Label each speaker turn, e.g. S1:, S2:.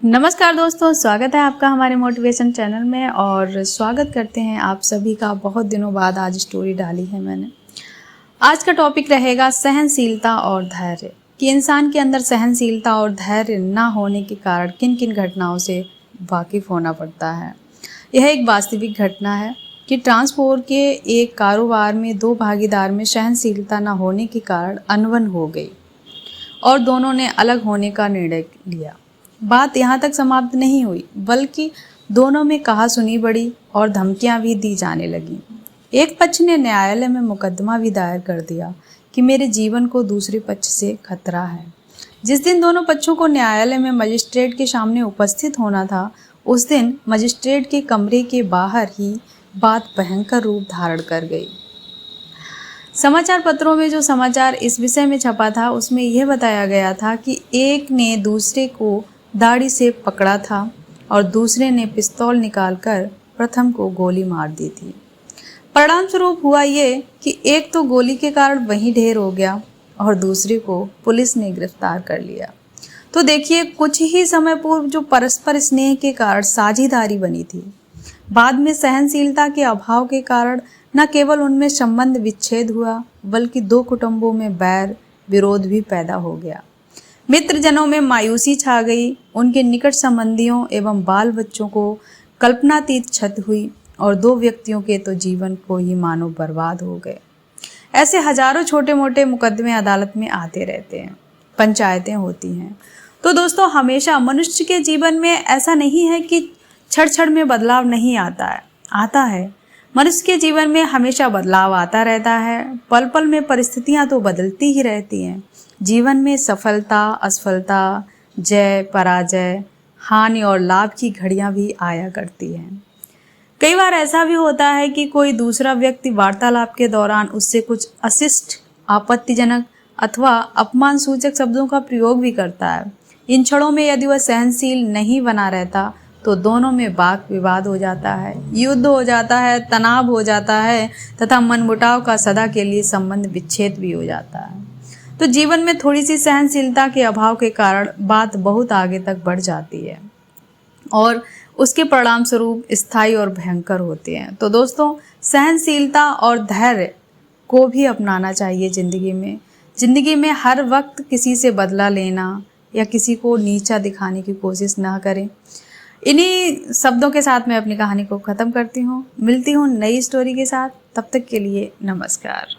S1: नमस्कार दोस्तों, स्वागत है आपका हमारे मोटिवेशन चैनल में। और स्वागत करते हैं आप सभी का। बहुत दिनों बाद आज स्टोरी डाली है मैंने। आज का टॉपिक रहेगा सहनशीलता और धैर्य, कि इंसान के अंदर सहनशीलता और धैर्य ना होने के कारण किन किन घटनाओं से वाकिफ़ होना पड़ता है। यह एक वास्तविक घटना है कि ट्रांसपोर्ट के एक कारोबार में दो भागीदार में सहनशीलता न होने के कारण अनबन हो गई और दोनों ने अलग होने का निर्णय लिया। बात यहाँ तक समाप्त नहीं हुई, बल्कि दोनों में कहा सुनी बढ़ी और धमकियां भी दी जाने लगीं। एक पक्ष ने न्यायालय में मुकदमा भी दायर कर दिया कि मेरे जीवन को दूसरे पक्ष से खतरा है। जिस दिन दोनों पक्षों को न्यायालय में मजिस्ट्रेट के सामने उपस्थित होना था, उस दिन मजिस्ट्रेट के कमरे के बाहर ही बात भयंकर रूप धारण कर गई। समाचार पत्रों में जो समाचार इस विषय में छपा था, उसमें यह बताया गया था कि एक ने दूसरे को दाढ़ी से पकड़ा था और दूसरे ने पिस्तौल निकालकर प्रथम को गोली मार दी थी। परिणाम स्वरूप हुआ ये कि एक तो गोली के कारण वहीं ढेर हो गया और दूसरे को पुलिस ने गिरफ्तार कर लिया। तो देखिए, कुछ ही समय पूर्व जो परस्पर स्नेह के कारण साझेदारी बनी थी, बाद में सहनशीलता के अभाव के कारण न केवल उनमें संबंध विच्छेद हुआ, बल्कि दो कुटुंबों में बैर विरोध भी पैदा हो गया। मित्रजनों में मायूसी छा गई, उनके निकट संबंधियों एवं बाल बच्चों को कल्पनातीत क्षति हुई और दो व्यक्तियों के तो जीवन को ही मानो बर्बाद हो गए। ऐसे हजारों छोटे मोटे मुकदमे अदालत में आते रहते हैं, पंचायतें होती हैं। तो दोस्तों, हमेशा मनुष्य के जीवन में ऐसा नहीं है कि क्षण क्षण में बदलाव नहीं आता है। मनुष्य के जीवन में हमेशा बदलाव आता रहता है। पल पल में परिस्थितियां तो बदलती ही रहती हैं। जीवन में सफलता, असफलता, जय पराजय, हानि और लाभ की घड़ियां भी आया करती हैं। कई बार ऐसा भी होता है कि कोई दूसरा व्यक्ति वार्तालाप के दौरान उससे कुछ अशिष्ट, आपत्तिजनक अथवा अपमान सूचक शब्दों का प्रयोग भी करता है। इन क्षणों में यदि वह सहनशील नहीं बना रहता तो दोनों में वाद विवाद हो जाता है, युद्ध हो जाता है, तनाव हो जाता है तथा मनमुटाव का सदा के लिए संबंध विच्छेद भी हो जाता है। तो जीवन में थोड़ी सी सहनशीलता के अभाव के कारण बात बहुत आगे तक बढ़ जाती है और उसके परिणाम स्वरूप स्थायी और भयंकर होते हैं। तो दोस्तों, सहनशीलता और धैर्य को भी अपनाना चाहिए ज़िंदगी में। ज़िंदगी में हर वक्त किसी से बदला लेना या किसी को नीचा दिखाने की कोशिश ना करें। इन्हीं शब्दों के साथ मैं अपनी कहानी को ख़त्म करती हूँ। मिलती हूँ नई स्टोरी के साथ। तब तक के लिए नमस्कार।